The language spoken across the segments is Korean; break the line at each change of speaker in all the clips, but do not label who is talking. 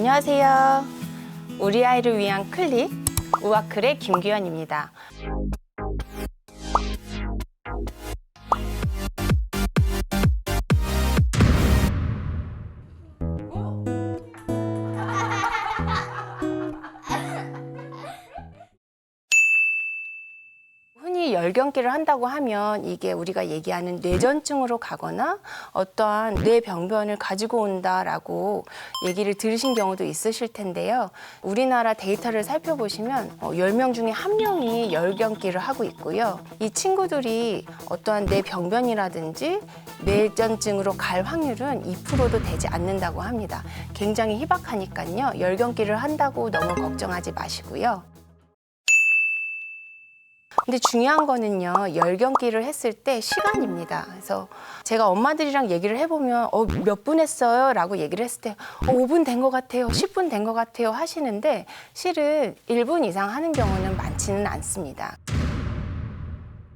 안녕하세요. 우리 아이를 위한 클릭, 우아클의 김규현입니다. 흔히 열경기를 한다고 하면 이게 우리가 얘기하는 뇌전증으로 가거나 어떠한 뇌병변을 가지고 온다라고 얘기를 들으신 경우도 있으실 텐데요. 우리나라 데이터를 살펴보시면 10명 중에 1명이 열경기를 하고 있고요. 이 친구들이 어떠한 뇌병변이라든지 뇌전증으로 갈 확률은 2%도 되지 않는다고 합니다. 굉장히 희박하니까요. 열경기를 한다고 너무 걱정하지 마시고요. 근데 중요한 거는요, 열경기를 했을 때 시간입니다. 그래서 제가 엄마들이랑 얘기를 해보면 몇 분 했어요? 라고 얘기를 했을 때 5분 된 것 같아요, 10분 된 것 같아요 하시는데 실은 1분 이상 하는 경우는 많지는 않습니다.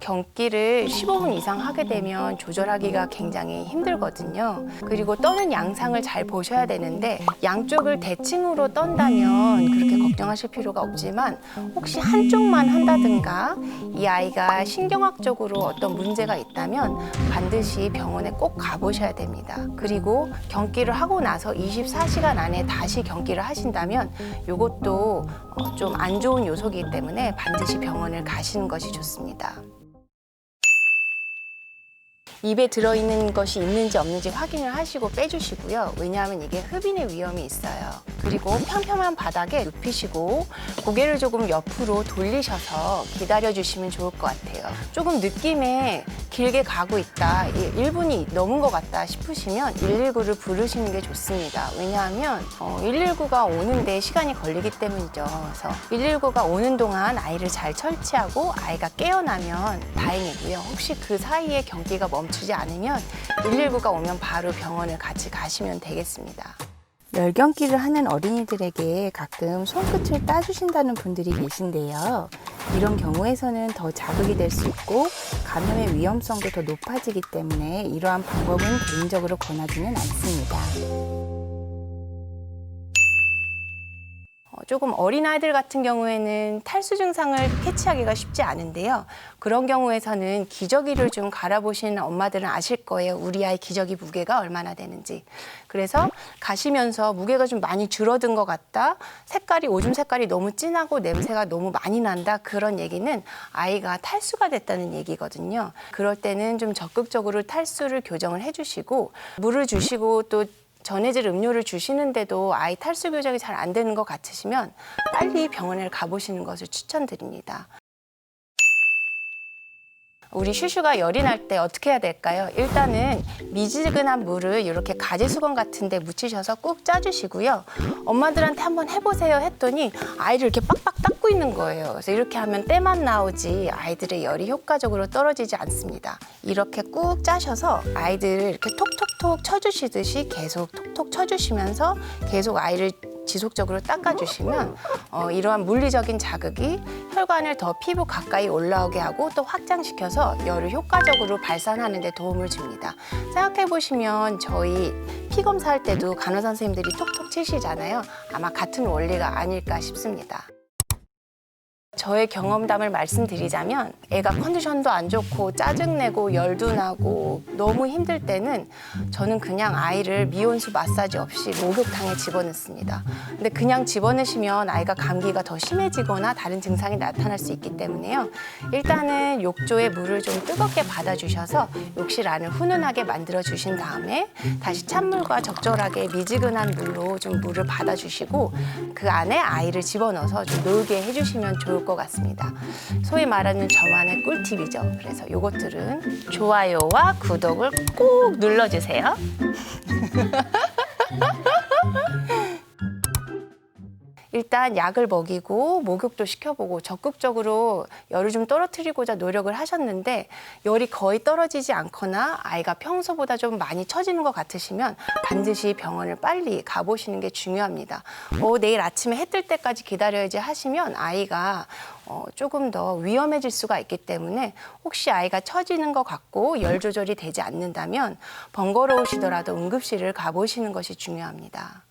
경기를 15분 이상 하게 되면 조절하기가 굉장히 힘들거든요. 그리고 떠는 양상을 잘 보셔야 되는데 양쪽을 대칭으로 떤다면 그렇게 걱정하실 필요가 없지만 혹시 한쪽만 한다든가 이 아이가 신경학적으로 어떤 문제가 있다면 반드시 병원에 꼭 가보셔야 됩니다. 그리고 경기를 하고 나서 24시간 안에 다시 경기를 하신다면 이것도 좀 안 좋은 요소이기 때문에 반드시 병원을 가시는 것이 좋습니다. 입에 들어있는 것이 있는지 없는지 확인을 하시고 빼주시고요. 왜냐하면 이게 흡인의 위험이 있어요. 그리고 평평한 바닥에 눕히시고 고개를 조금 옆으로 돌리셔서 기다려주시면 좋을 것 같아요. 조금 느낌에 길게 가고 있다, 1분이 넘은 것 같다 싶으시면 119를 부르시는 게 좋습니다. 왜냐하면 119가 오는데 시간이 걸리기 때문이죠. 그래서 119가 오는 동안 아이를 잘 처치하고 아이가 깨어나면 다행이고요. 혹시 그 사이에 경기가 멈추지 않으면 119가 오면 바로 병원을 같이 가시면 되겠습니다. 열경기를 하는 어린이들에게 가끔 손끝을 따주신다는 분들이 계신데요. 이런 경우에서는 더 자극이 될 수 있고 감염의 위험성도 더 높아지기 때문에 이러한 방법은 개인적으로 권하지는 않습니다. 조금 어린 아이들 같은 경우에는 탈수 증상을 캐치하기가 쉽지 않은데요. 그런 경우에서는 기저귀를 좀 갈아보시는 엄마들은 아실 거예요. 우리 아이 기저귀 무게가 얼마나 되는지. 그래서 가시면서 무게가 좀 많이 줄어든 것 같다, 오줌 색깔이 너무 진하고 냄새가 너무 많이 난다, 그런 얘기는 아이가 탈수가 됐다는 얘기거든요. 그럴 때는 좀 적극적으로 탈수를 교정을 해주시고 물을 주시고 또 전해질 음료를 주시는데도 아이 탈수 교정이 잘 안 되는 것 같으시면 빨리 병원에 가보시는 것을 추천드립니다. 우리 슈슈가 열이 날 때 어떻게 해야 될까요? 일단은 미지근한 물을 이렇게 가지 수건 같은 데 묻히셔서 꾹 짜주시고요. 엄마들한테 한번 해보세요 했더니 아이를 이렇게 빡빡 닦고 있는 거예요. 그래서 이렇게 하면 때만 나오지 아이들의 열이 효과적으로 떨어지지 않습니다. 이렇게 꾹 짜셔서 아이들을 이렇게 톡톡톡 쳐주시듯이 계속 톡톡 쳐주시면서 계속 아이를 지속적으로 닦아주시면 이러한 물리적인 자극이 혈관을 더 피부 가까이 올라오게 하고 또 확장시켜서 열을 효과적으로 발산하는 데 도움을 줍니다. 생각해보시면 저희 피 검사할 때도 간호사 선생님들이 톡톡 치시잖아요. 아마 같은 원리가 아닐까 싶습니다. 저의 경험담을 말씀드리자면 애가 컨디션도 안 좋고 짜증내고 열도 나고 너무 힘들 때는 저는 그냥 아이를 미온수 마사지 없이 목욕탕에 집어넣습니다. 근데 그냥 집어넣으시면 아이가 감기가 더 심해지거나 다른 증상이 나타날 수 있기 때문에요. 일단은 욕조에 물을 좀 뜨겁게 받아주셔서 욕실 안을 훈훈하게 만들어 주신 다음에 다시 찬물과 적절하게 미지근한 물로 좀 물을 받아주시고 그 안에 아이를 집어넣어서 좀 놀게 해주시면 좋을 것 같습니다. 소위 말하는 저만의 꿀팁이죠. 그래서 요것들은 좋아요와 구독을 꼭 눌러주세요. 일단 약을 먹이고 목욕도 시켜보고 적극적으로 열을 좀 떨어뜨리고자 노력을 하셨는데 열이 거의 떨어지지 않거나 아이가 평소보다 좀 많이 처지는 것 같으시면 반드시 병원을 빨리 가보시는 게 중요합니다. 내일 아침에 해 뜰 때까지 기다려야지 하시면 아이가 조금 더 위험해질 수가 있기 때문에 혹시 아이가 처지는 것 같고 열 조절이 되지 않는다면 번거로우시더라도 응급실을 가보시는 것이 중요합니다.